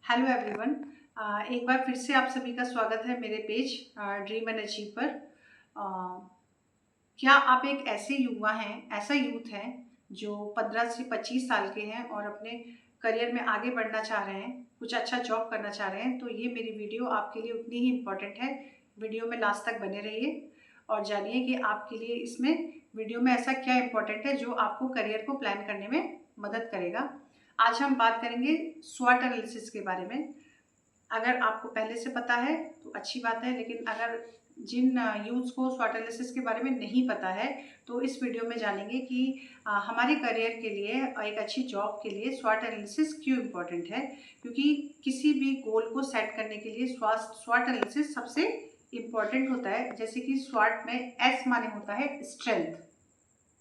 Hello everyone. एक बार फिर से आप सभी का स्वागत है मेरे पेज ड्रीम एंड अचीव पर। क्या आप एक ऐसे युवा हैं, ऐसा यूथ है जो 15 से 25 साल के हैं और अपने करियर में आगे बढ़ना चाह रहे हैं, कुछ अच्छा जॉब करना चाह रहे हैं, तो ये मेरी वीडियो आपके लिए उतनी ही इम्पोर्टेंट है। वीडियो में लास्ट तक बने रहिए और जानिए कि आपके लिए इसमें वीडियो में ऐसा क्या इम्पोर्टेंट है जो आपको करियर को प्लान करने में मदद करेगा। आज हम बात करेंगे स्वॉट एनालिसिस के बारे में। अगर आपको पहले से पता है तो अच्छी बात है, लेकिन अगर जिन यूथ्स को स्वॉट एनालिसिस के बारे में नहीं पता है तो इस वीडियो में जानेंगे कि हमारे करियर के लिए, एक अच्छी जॉब के लिए स्वॉट एनालिसिस क्यों इम्पोर्टेंट है। क्योंकि किसी भी गोल को सेट करने के लिए स्वॉट एनालिसिस सबसे इम्पोर्टेंट होता है। जैसे कि स्वॉट में एस माने होता है स्ट्रेंथ।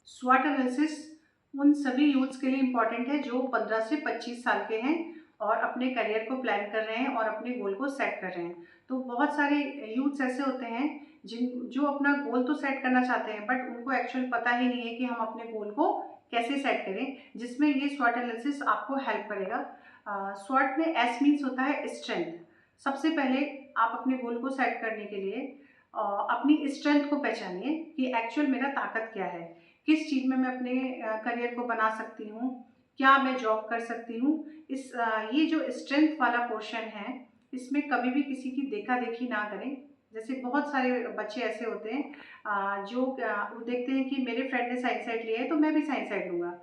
स्वॉट एनालिसिस उन सभी यूथ्स के लिए इम्पॉर्टेंट है जो 15 से 25 साल के हैं और अपने करियर को प्लान कर रहे हैं और अपने गोल को सेट कर रहे हैं। तो बहुत सारे यूथ्स ऐसे होते हैं जो अपना गोल तो सेट करना चाहते हैं, बट उनको एक्चुअल पता ही नहीं है कि हम अपने गोल को कैसे सेट करें, जिसमें ये स्वॉट एनालिसिस आपको हेल्प करेगा। स्वॉट में एस मीन्स होता है स्ट्रेंथ। सबसे पहले आप अपने गोल को सेट करने के लिए अपनी स्ट्रेंथ को पहचानिए कि एक्चुअल मेरा ताकत क्या है, किस चीज़ में मैं अपने करियर को बना सकती हूँ, क्या मैं जॉब कर सकती हूँ। ये जो स्ट्रेंथ वाला पोर्शन है, इसमें कभी भी किसी की देखा देखी ना करें। जैसे बहुत सारे बच्चे ऐसे होते हैं जो वो देखते हैं कि मेरे फ्रेंड ने साइंस साइड लिया है तो मैं भी साइंस साइड लूँगा।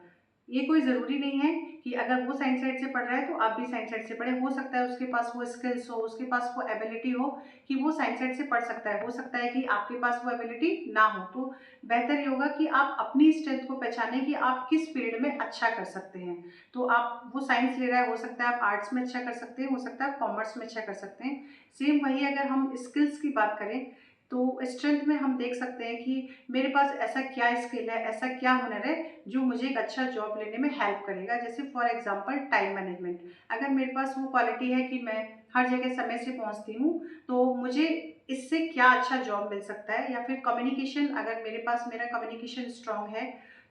ये कोई ज़रूरी नहीं है कि अगर वो साइंस साइड से पढ़ रहा है तो आप भी साइंस साइड से पढ़ें। हो सकता है उसके पास वो स्किल्स हो, उसके पास वो एबिलिटी हो कि वो साइंस साइड से पढ़ सकता है। हो सकता है कि आपके पास वो एबिलिटी ना हो। तो बेहतर ये होगा कि आप अपनी स्ट्रेंथ को पहचानें कि आप किस फील्ड में अच्छा कर सकते हैं। तो आप वो साइंस ले रहा है, हो सकता है आप आर्ट्स में अच्छा कर सकते हैं, हो सकता है आप कॉमर्स में अच्छा कर सकते हैं। सेम वही अगर हम स्किल्स की बात करें तो स्ट्रेंथ में हम देख सकते हैं कि मेरे पास ऐसा क्या स्किल है, ऐसा क्या हुनर है जो मुझे एक अच्छा जॉब लेने में हेल्प करेगा। जैसे फॉर एग्जांपल टाइम मैनेजमेंट। अगर मेरे पास वो क्वालिटी है कि मैं हर जगह समय से पहुंचती हूँ, तो मुझे इससे क्या अच्छा जॉब मिल सकता है। या फिर कम्युनिकेशन, अगर मेरा कम्युनिकेशन स्ट्रांग है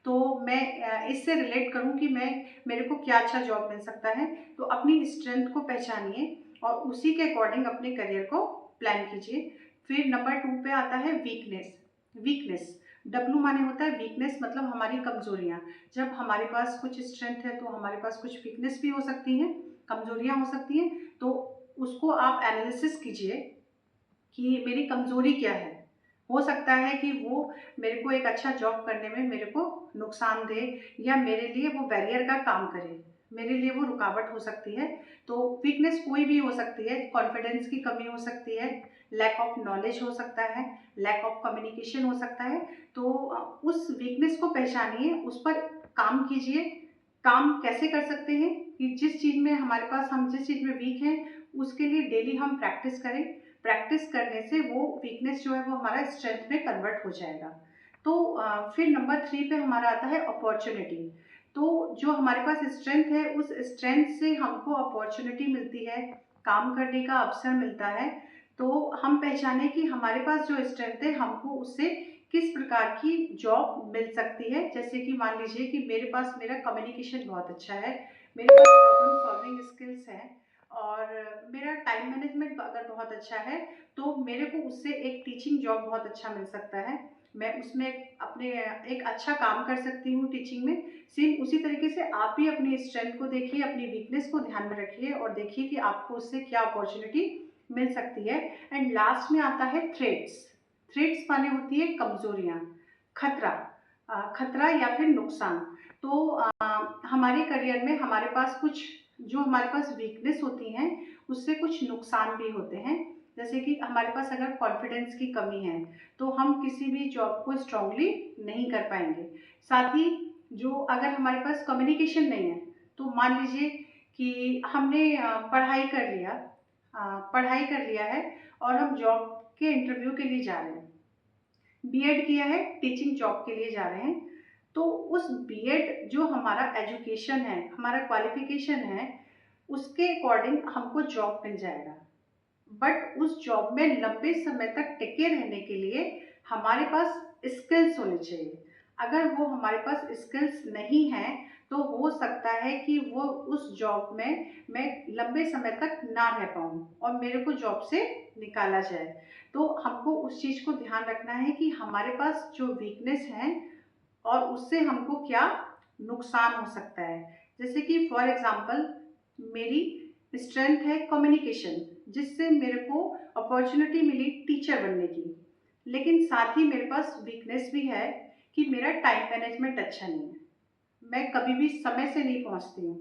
तो मैं इससे रिलेट करूँ कि मेरे को क्या अच्छा जॉब मिल सकता है। तो अपनी स्ट्रेंथ को पहचानिए और उसी के अकॉर्डिंग अपने करियर को प्लान कीजिए। फिर नंबर 2 पे आता है वीकनेस। वीकनेस डब्लू माने होता है वीकनेस, मतलब हमारी कमजोरियां। जब हमारे पास कुछ स्ट्रेंथ है तो हमारे पास कुछ वीकनेस भी हो सकती हैं, कमजोरियां हो सकती हैं। तो उसको आप एनालिसिस कीजिए कि मेरी कमज़ोरी क्या है। हो सकता है कि वो मेरे को एक अच्छा जॉब करने में मेरे को नुकसान दे या मेरे लिए वो बैरियर का काम करे, मेरे लिए वो रुकावट हो सकती है। तो वीकनेस कोई भी हो सकती है, कॉन्फिडेंस की कमी हो सकती है, लैक ऑफ नॉलेज हो सकता है, लैक ऑफ कम्युनिकेशन हो सकता है। तो उस वीकनेस को पहचानिए, उस पर काम कीजिए। काम कैसे कर सकते हैं कि जिस चीज़ में हमारे पास, हम जिस चीज़ में वीक हैं उसके लिए डेली हम प्रैक्टिस करें। प्रैक्टिस करने से वो वीकनेस जो है वो हमारा स्ट्रेंथ में कन्वर्ट हो जाएगा। तो फिर नंबर 3 पे हमारा आता है अपॉर्चुनिटी। तो जो हमारे पास स्ट्रेंथ है, उस स्ट्रेंथ से हमको अपॉर्चुनिटी मिलती है, काम करने का अवसर मिलता है। तो हम पहचाने कि हमारे पास जो स्ट्रेंथ है हमको उससे किस प्रकार की जॉब मिल सकती है। जैसे कि मान लीजिए कि मेरे पास मेरा कम्युनिकेशन बहुत अच्छा है, मेरे पास प्रॉब्लम सॉल्विंग स्किल्स हैं और मेरा टाइम मैनेजमेंट अगर बहुत अच्छा है तो मेरे को उससे एक टीचिंग जॉब बहुत अच्छा मिल सकता है। मैं उसमें अपने एक अच्छा काम कर सकती हूँ टीचिंग में। सेम उसी तरीके से आप भी अपनी स्ट्रेंथ को देखिए, अपनी वीकनेस को ध्यान में रखिए और देखिए कि आपको उससे क्या अपॉर्चुनिटी मिल सकती है। एंड लास्ट में आता है थ्रेट्स। थ्रेट्स माने होती है कमजोरियाँ, खतरा, खतरा या फिर नुकसान। तो हमारे करियर में हमारे पास कुछ, जो हमारे पास वीकनेस होती हैं उससे कुछ नुकसान भी होते हैं। जैसे कि हमारे पास अगर कॉन्फिडेंस की कमी है तो हम किसी भी जॉब को स्ट्रांगली नहीं कर पाएंगे। साथ ही जो अगर हमारे पास कम्युनिकेशन नहीं है तो मान लीजिए कि हमने पढ़ाई कर लिया है और हम जॉब के इंटरव्यू के लिए जा रहे हैं, बीएड किया है, टीचिंग जॉब के लिए जा रहे हैं। तो उस बीएड जो हमारा एजुकेशन है, हमारा क्वालिफिकेशन है, उसके अकॉर्डिंग हमको जॉब मिल जाएगा। बट उस जॉब में लंबे समय तक टिके रहने के लिए हमारे पास स्किल्स होने चाहिए। अगर वो हमारे पास स्किल्स नहीं है तो हो सकता है कि वो उस जॉब में मैं लंबे समय तक ना रह पाऊँ और मेरे को जॉब से निकाला जाए। तो हमको उस चीज़ को ध्यान रखना है कि हमारे पास जो वीकनेस है और उससे हमको क्या नुकसान हो सकता है। जैसे कि फॉर एग्जांपल मेरी स्ट्रेंथ है कम्युनिकेशन, जिससे मेरे को अपॉर्चुनिटी मिली टीचर बनने की। लेकिन साथ ही मेरे पास वीकनेस भी है कि मेरा टाइम मैनेजमेंट अच्छा नहीं है। मैं कभी भी समय से नहीं पहुंचती हूँ।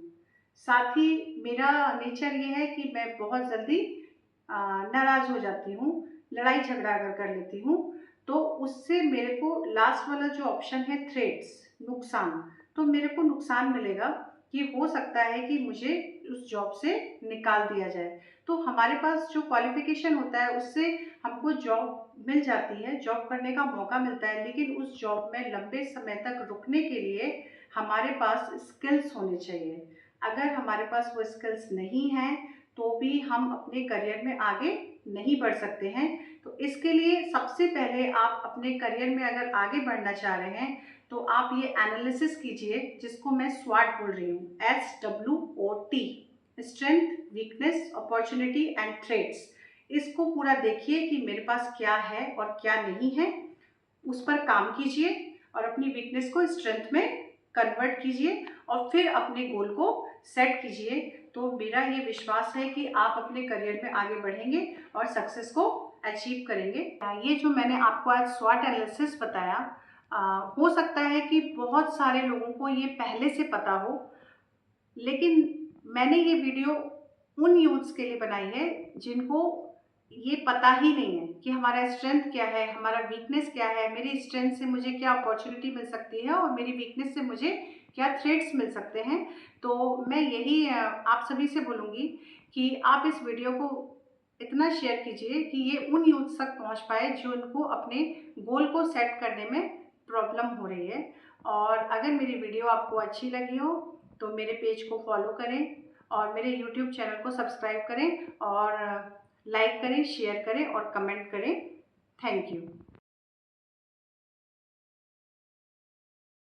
साथ ही मेरा नेचर ये है कि मैं बहुत जल्दी नाराज़ हो जाती हूँ, लड़ाई झगड़ा अगर कर लेती हूँ तो उससे मेरे को लास्ट वाला जो ऑप्शन है थ्रेट्स, नुकसान, तो मेरे को नुकसान मिलेगा कि हो सकता है कि मुझे उस जॉब से निकाल दिया जाए। तो हमारे पास जो क्वालिफिकेशन होता है उससे हमको जॉब मिल जाती है, जॉब करने का मौका मिलता है, लेकिन उस जॉब में लंबे समय तक रुकने के लिए हमारे पास स्किल्स होने चाहिए। अगर हमारे पास वो स्किल्स नहीं हैं तो भी हम अपने करियर में आगे नहीं बढ़ सकते हैं। तो इसके लिए सबसे पहले आप अपने करियर में अगर आगे बढ़ना चाह रहे हैं तो आप ये एनालिसिस कीजिए, जिसको मैं स्वाट बोल रही हूँ, SWOT, strength, weakness, opportunity and threats. इसको पूरा देखिए कि मेरे पास क्या है और क्या नहीं है, उस पर काम कीजिए और अपनी वीकनेस को स्ट्रेंथ में कन्वर्ट कीजिए और फिर अपने गोल को सेट कीजिए। तो मेरा ये विश्वास है कि आप अपने करियर में आगे बढ़ेंगे और सक्सेस को अचीव करेंगे। ये जो मैंने आपको आज स्वॉट एनालिसिस बताया, हो सकता है कि बहुत सारे लोगों को ये पहले से पता हो, लेकिन मैंने ये वीडियो उन यूथ्स के लिए बनाई है जिनको ये पता ही नहीं है कि हमारा स्ट्रेंथ क्या है, हमारा वीकनेस क्या है, मेरी स्ट्रेंथ से मुझे क्या अपॉर्चुनिटी मिल सकती है और मेरी वीकनेस से मुझे क्या थ्रेट्स मिल सकते हैं। तो मैं यही आप सभी से बोलूँगी कि आप इस वीडियो को इतना शेयर कीजिए कि ये उन यूथ्स तक पहुँच पाए जो उनको अपने गोल को सेट करने में प्रॉब्लम हो रही है। और अगर मेरी वीडियो आपको अच्छी लगी हो तो मेरे पेज को फॉलो करें और मेरे यूट्यूब चैनल को सब्सक्राइब करें और लाइक करें, शेयर करें और कमेंट करें। Thank you.